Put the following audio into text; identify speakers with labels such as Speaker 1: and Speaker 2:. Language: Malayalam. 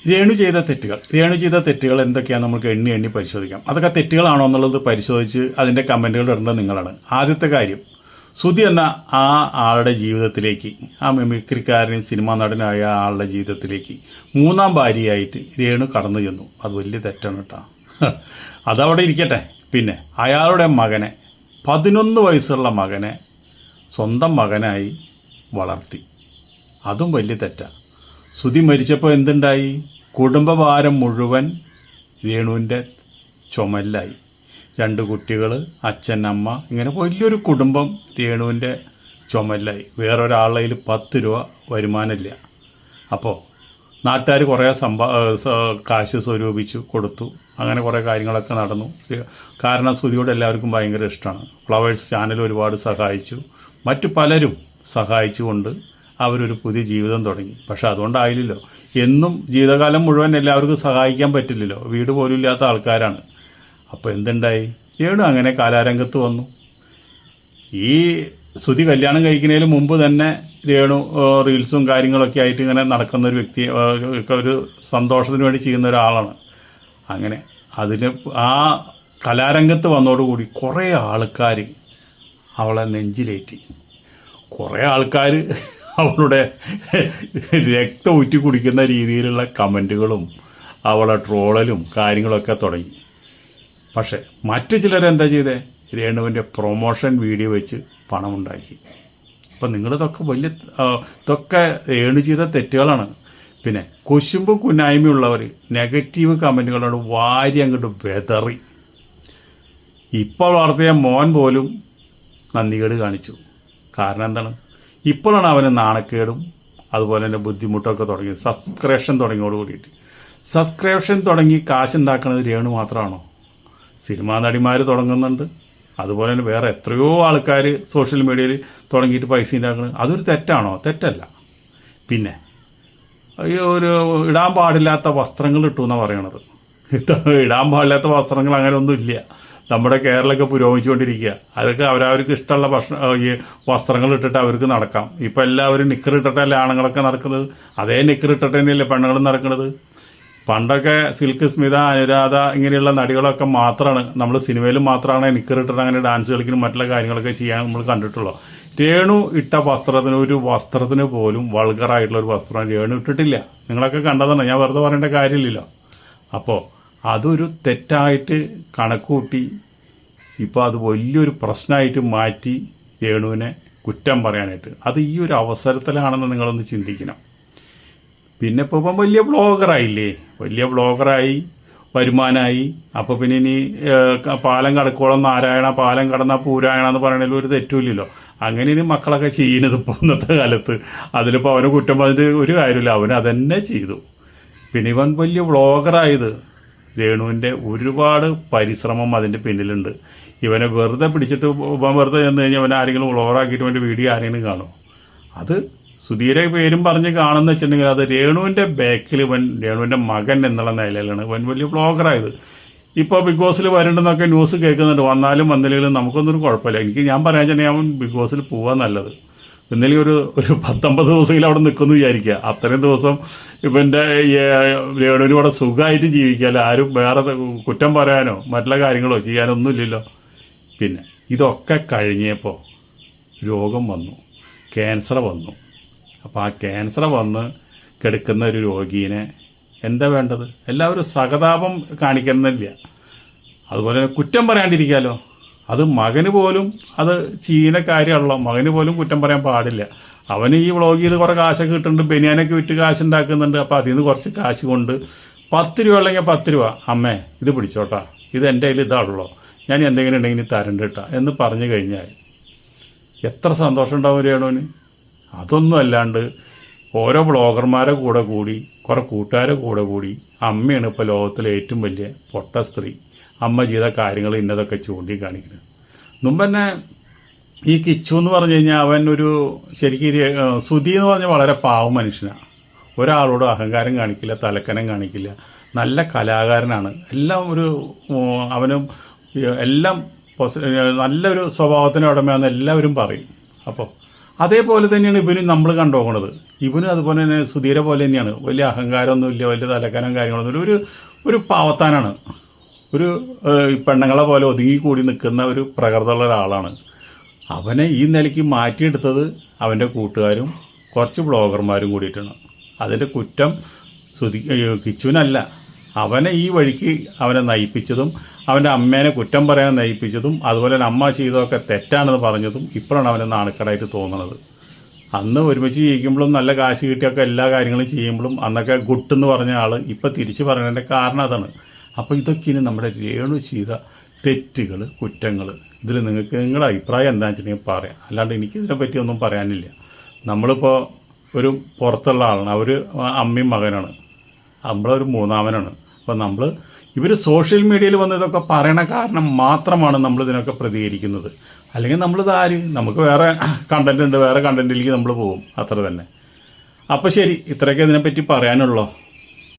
Speaker 1: രേണു ചെയ്ത തെറ്റുകൾ എന്തൊക്കെയാണ് നമുക്ക് എണ്ണി പരിശോധിക്കാം. അതൊക്കെ തെറ്റുകളാണോ എന്നുള്ളത് പരിശോധിച്ച് അതിൻ്റെ കമൻറ്റുകൾ ഇടുന്നത് നിങ്ങളാണ്. ആദ്യത്തെ കാര്യം, സുധി എന്ന ആ ആളുടെ ജീവിതത്തിലേക്ക്, ആ മിമിക്രിക്കാരനും സിനിമാ നടനായ ആളുടെ ജീവിതത്തിലേക്ക് മൂന്നാം ഭാര്യയായിട്ട് രേണു കടന്നു ചെന്നു. അത് വലിയ തെറ്റാണ് കേട്ടോ. അതവിടെ ഇരിക്കട്ടെ. പിന്നെ അയാളുടെ മകനെ, 11 വയസ്സുള്ള മകനെ സ്വന്തം മകനായി വളർത്തി. അതും വലിയ തെറ്റാണ്. സുധി മരിച്ചപ്പോൾ എന്തുണ്ടായി? കുടുംബഭാരം മുഴുവൻ രേണുവിൻ്റെ ചുമലിലായി. 2 കുട്ടികൾ, അച്ഛൻ, അമ്മ, ഇങ്ങനെ വലിയൊരു കുടുംബം രേണുവിൻ്റെ ചുമലിലായി. വേറൊരാളുടെ കയ്യിൽ 10 രൂപ വരുമാനമില്ല. അപ്പോൾ നാട്ടുകാർ കുറേ കാശ് സ്വരൂപിച്ചു കൊടുത്തു. അങ്ങനെ കുറേ കാര്യങ്ങളൊക്കെ നടന്നു. കാരണം സുധിയോട് എല്ലാവർക്കും ഭയങ്കര ഇഷ്ടമാണ്. ഫ്ലവേഴ്സ് ചാനൽ ഒരുപാട് സഹായിച്ചു. മറ്റു പലരും സഹായിച്ചുകൊണ്ട് അവരൊരു പുതിയ ജീവിതം തുടങ്ങി. പക്ഷെ അതുകൊണ്ടായില്ലല്ലോ. എന്നും ജീവിതകാലം മുഴുവൻ എല്ലാവർക്കും സഹായിക്കാൻ പറ്റില്ലല്ലോ. വീട് പോലും ഇല്ലാത്ത ആൾക്കാരാണ്. അപ്പോൾ എന്തുണ്ടായി? രേണു അങ്ങനെ കലാരംഗത്ത് വന്നു. ഈ സുധി കല്യാണം കഴിക്കുന്നതിന് മുമ്പ് തന്നെ രേണു റീൽസും കാര്യങ്ങളൊക്കെ ആയിട്ട് ഇങ്ങനെ നടക്കുന്ന ഒരു വ്യക്തി, ഒരു സന്തോഷത്തിന് വേണ്ടി ചെയ്യുന്ന ഒരാളാണ്. അങ്ങനെ അതിന് ആ കലാരംഗത്ത് വന്നതോടുകൂടി കുറേ ആൾക്കാർ അവളെ നെഞ്ചിലേറ്റി. കുറേ ആൾക്കാർ അവളുടെ രക്തം ഊറ്റി കുടിക്കുന്ന രീതിയിലുള്ള കമൻറ്റുകളും അവളെ ട്രോളലും കാര്യങ്ങളൊക്കെ തുടങ്ങി. പക്ഷേ മറ്റു ചിലരെന്താ ചെയ്തേ? രേണുവിൻ്റെ പ്രൊമോഷൻ വീഡിയോ വെച്ച് പണമുണ്ടാക്കി. അപ്പം നിങ്ങളിതൊക്കെ ഇതൊക്കെ രേണു ചെയ്ത തെറ്റുകളാണ്. പിന്നെ കുശുമ്പും കുന്നായ്മയുള്ളവർ നെഗറ്റീവ് കമൻറ്റുകളോട് വാരി അങ്ങോട്ട് വെതറി. ഇപ്പോൾ വളർത്തിയ മോൻ പോലും നന്ദികേട് കാണിച്ചു. കാരണം എന്താണ്? ഇപ്പോഴാണ് അവന് നാണക്കേടും അതുപോലെ തന്നെ ബുദ്ധിമുട്ടൊക്കെ തുടങ്ങിയത്. സബ്സ്ക്രിപ്ഷൻ തുടങ്ങിയോട് കൂടിയിട്ട്. സബ്സ്ക്രിപ്ഷൻ തുടങ്ങി കാശുണ്ടാക്കുന്നത് രേണു മാത്രമാണോ? സിനിമാ നടിമാർ തുടങ്ങുന്നുണ്ട്. അതുപോലെ തന്നെ വേറെ എത്രയോ ആൾക്കാർ സോഷ്യൽ മീഡിയയിൽ തുടങ്ങിയിട്ട് പൈസ ഉണ്ടാക്കുന്നത്. അതൊരു തെറ്റാണോ? തെറ്റല്ല. പിന്നെ ഒരു ഇടാൻ പാടില്ലാത്ത വസ്ത്രങ്ങൾ ഇട്ടു എന്നാണ് പറയണത്. ഇടാൻ പാടില്ലാത്ത വസ്ത്രങ്ങൾ അങ്ങനെയൊന്നും ഇല്ല. നമ്മുടെ കേരളമൊക്കെ പുരോഗമിച്ചുകൊണ്ടിരിക്കുക. അതൊക്കെ അവരവർക്ക് ഇഷ്ടമുള്ള ഈ വസ്ത്രങ്ങൾ ഇട്ടിട്ട് അവർക്ക് നടക്കാം. ഇപ്പം എല്ലാവരും നിക്കർ ഇട്ടിട്ടല്ലേ ആണുങ്ങളൊക്കെ നടക്കുന്നത്. അതേ നിക്കർ ഇട്ടിട്ട് തന്നെയല്ലേ പെണ്ണുങ്ങളും നടക്കുന്നത്. പണ്ടൊക്കെ സിൽക്ക് സ്മിത, അനുരാധ ഇങ്ങനെയുള്ള നടികളൊക്കെ മാത്രമാണ്, നമ്മൾ സിനിമയിലും മാത്രമാണ് നിക്കർ ഇട്ടിട്ട് അങ്ങനെ ഡാൻസ് കളിക്കുന്ന മറ്റുള്ള കാര്യങ്ങളൊക്കെ ചെയ്യാൻ നമ്മൾ കണ്ടിട്ടുള്ളൂ. രേണു ഇട്ട ഒരു വസ്ത്രത്തിന് പോലും വൾഗറായിട്ടുള്ളൊരു വസ്ത്രം രേണു ഇട്ടിട്ടില്ല. നിങ്ങളൊക്കെ കണ്ടതാണ്. ഞാൻ വെറുതെ പറയേണ്ട കാര്യമില്ലല്ലോ. അപ്പോൾ അതൊരു തെറ്റായിട്ട് കണക്കൂട്ടി ഇപ്പോൾ അത് വലിയൊരു പ്രശ്നമായിട്ട് മാറ്റി രേണുവിനെ കുറ്റം പറയാനായിട്ട്. അത് ഈ ഒരു അവസരത്തിലാണെന്ന് നിങ്ങളൊന്ന് ചിന്തിക്കണം. പിന്നെ ഇപ്പോൾ വലിയ ബ്ലോഗറായില്ലേ, വലിയ ബ്ലോഗറായി, വരുമാനമായി. അപ്പോൾ പിന്നെ ഇനി പാലം കടക്കോളം നാരായണ, പാലം കടന്ന പൂരായണ എന്ന് പറയണതിൽ ഒരു തെറ്റുമില്ലല്ലോ. അങ്ങനെ ഇനി മക്കളൊക്കെ ചെയ്യുന്നത് ഇപ്പോൾ ഇന്നത്തെ കാലത്ത്. അതിലിപ്പോൾ അവനെ കുറ്റം പറഞ്ഞിട്ട് ഒരു കാര്യമില്ല. അവൻ അതന്നെ ചെയ്തു. പിന്നെ ഇവൻ വലിയ ബ്ലോഗറായത് രേണുവിൻ്റെ ഒരുപാട് പരിശ്രമം അതിൻ്റെ പിന്നിലുണ്ട്. ഇവനെ വെറുതെ പിടിച്ചിട്ട് ഇവൻ വെറുതെ ചെന്ന് കഴിഞ്ഞാൽ അവനെ ആരെങ്കിലും വ്ളോഗറാക്കിയിട്ട് അവൻ്റെ വീഡിയോ ആരെങ്കിലും കാണും. അത് സുധീരെ പേരും പറഞ്ഞ് കാണുന്ന വെച്ചിട്ടുണ്ടെങ്കിൽ അത് രേണുവിൻ്റെ ബാക്കിൽ രേണുവിൻ്റെ മകൻ എന്നുള്ള നിലയിലാണ് ഇവൻ വലിയ വ്ളോഗറായത്. ഇപ്പോൾ ബിഗ് ബോസിൽ വരണ്ടെന്നൊക്കെ ന്യൂസ് കേൾക്കുന്നുണ്ട്. വന്നാലും വന്നില്ലെങ്കിലും നമുക്കൊന്നും കുഴപ്പമില്ല. ഞാൻ പറയാൻ വെച്ചാൽ അവൻ ബിഗ് ബോസിൽ പോകാൻ നല്ലത്. ഇന്നലെ ഒരു 19 ദിവസമെങ്കിലും അവിടെ നിൽക്കുമെന്ന് വിചാരിക്കുക. അത്രയും ദിവസം ഇവൻ്റെ രേണുവിന് ഇവിടെ സുഖമായിട്ട് ജീവിക്കാമല്ലോ. ആരും വേറെ കുറ്റം പറയാനോ മറ്റുള്ള കാര്യങ്ങളോ ചെയ്യാനൊന്നും ഇല്ലല്ലോ. പിന്നെ ഇതൊക്കെ കഴിഞ്ഞപ്പോൾ രോഗം വന്നു, ക്യാൻസർ വന്നു. അപ്പോൾ ആ ക്യാൻസർ വന്ന് കിടക്കുന്ന ഒരു രോഗീനെ എന്താ വേണ്ടത്? എല്ലാവരും സഹതാപം കാണിക്കുന്നില്ല. അതുപോലെ തന്നെ കുറ്റം പറയാണ്ടിരിക്കാമല്ലോ. അത് മകന് പോലും അത് ചെയ്യുന്ന കാര്യമുള്ളൂ. മകന് പോലും കുറ്റം പറയാൻ പാടില്ല. അവന് ഈ വ്ളോഗ് ചെയ്ത് കുറേ കാശൊക്കെ കിട്ടുന്നുണ്ട്, ബനിയാനൊക്കെ വിറ്റ് കാശുണ്ടാക്കുന്നുണ്ട്. അപ്പോൾ അതിൽ നിന്ന് കുറച്ച് കാശ് കൊണ്ട് 10 രൂപ ഉള്ളെങ്കിൽ 10 രൂപ, അമ്മേ ഇത് പിടിച്ചോട്ടാ, ഇത് എൻ്റെ കയ്യിൽ ഇതാണല്ലോ, ഞാൻ എന്തെങ്കിലും ഉണ്ടെങ്കിൽ തരണ്ട കേട്ടാ എന്ന് പറഞ്ഞു കഴിഞ്ഞാൽ എത്ര സന്തോഷം ഉണ്ടാവും രേണുവിന്. അതൊന്നും അല്ലാണ്ട് ഓരോ ബ്ലോഗർമാരെ കൂടെ കൂടി, കുറേ കൂട്ടുകാരെ കൂടെ കൂടി അമ്മയാണ് ഇപ്പോൾ ലോകത്തിലെ ഏറ്റവും വലിയ പൊട്ട സ്ത്രീ. അമ്മ ചെയ്ത കാര്യങ്ങൾ ഇന്നതൊക്കെ ചൂണ്ടിക്കാണിക്കുന്നത്. മുമ്പ് തന്നെ ഈ കിച്ചു എന്ന് പറഞ്ഞു കഴിഞ്ഞാൽ അവൻ ഒരു ശരിക്കും സുധി എന്ന് പറഞ്ഞാൽ വളരെ പാവം മനുഷ്യനാണ്. ഒരാളോട് അഹങ്കാരം കാണിക്കില്ല, തലക്കനം കാണിക്കില്ല. നല്ല കലാകാരനാണ്. എല്ലാം അവനും എല്ലാം നല്ലൊരു സ്വഭാവത്തിന് ഉടമയാണെന്ന് എല്ലാവരും പറയും. അപ്പോൾ അതേപോലെ തന്നെയാണ് ഇവനും നമ്മൾ കണ്ടുപോകണത്. ഇവനും അതുപോലെ തന്നെ സുധീരെ പോലെ തന്നെയാണ്. വലിയ അഹങ്കാരമൊന്നുമില്ല, വലിയ തലക്കാനും കാര്യങ്ങളൊന്നുമില്ല. ഒരു പാവത്താനാണ്. ഒരു പെണ്ണുങ്ങളെ പോലെ ഒതുങ്ങിക്കൂടി നിൽക്കുന്ന ഒരു പ്രകൃതമുള്ള ഒരാളാണ്. അവനെ ഈ നിലയ്ക്ക് മാറ്റിയെടുത്തത് അവൻ്റെ കൂട്ടുകാരും കുറച്ച് ബ്ലോഗർമാരും കൂടിയിട്ടാണ്. അതിൻ്റെ കുറ്റം കിച്ചുവിനല്ല. അവനെ ഈ വഴിക്ക് അവനെ നയിപ്പിച്ചതും അവൻ്റെ അമ്മേനെ കുറ്റം പറയാൻ നയിപ്പിച്ചതും അതുപോലെ തന്നെ അമ്മ ചെയ്തതൊക്കെ തെറ്റാണെന്ന് പറഞ്ഞതും ഇപ്പോഴാണ് അവന് നാണക്കേടായിട്ട് തോന്നുന്നത്. അന്ന് ഒരുമിച്ച് ജീവിക്കുമ്പോഴും നല്ല കാശ് കിട്ടിയൊക്കെ എല്ലാ കാര്യങ്ങളും ചെയ്യുമ്പോഴും അന്നൊക്കെ ഗുട്ടെന്ന് പറഞ്ഞ ആൾ ഇപ്പം തിരിച്ച് പറയുന്നതിൻ്റെ കാരണം അതാണ്. അപ്പോൾ ഇതൊക്കെയാണ് നമ്മുടെ രേണു ചെയ്ത തെറ്റുകൾ, കുറ്റങ്ങൾ. ഇതിൽ നിങ്ങളുടെ അഭിപ്രായം എന്താണെന്ന് വെച്ചിട്ടുണ്ടെങ്കിൽ പറയാം. അല്ലാണ്ട് എനിക്കിതിനെ പറ്റിയൊന്നും പറയാനില്ല. നമ്മളിപ്പോൾ ഒരു പുറത്തുള്ള ആളാണ്, അവർ അമ്മയും മകനാണ്, നമ്മളൊരു മൂന്നാമനാണ്. അപ്പോൾ ഇവർ സോഷ്യൽ മീഡിയയിൽ വന്ന് ഇതൊക്കെ പറയണ കാരണം മാത്രമാണ് നമ്മളിതിനൊക്കെ പ്രതികരിക്കുന്നത്. അല്ലെങ്കിൽ നമുക്ക് വേറെ കണ്ടൻറ് ഉണ്ട്, വേറെ കണ്ടൻറ്റിലേക്ക് നമ്മൾ പോകും, അത്ര തന്നെ. അപ്പോൾ ശരി, ഇത്രയൊക്കെ ഇതിനെപ്പറ്റി പറയാനുള്ളൂ.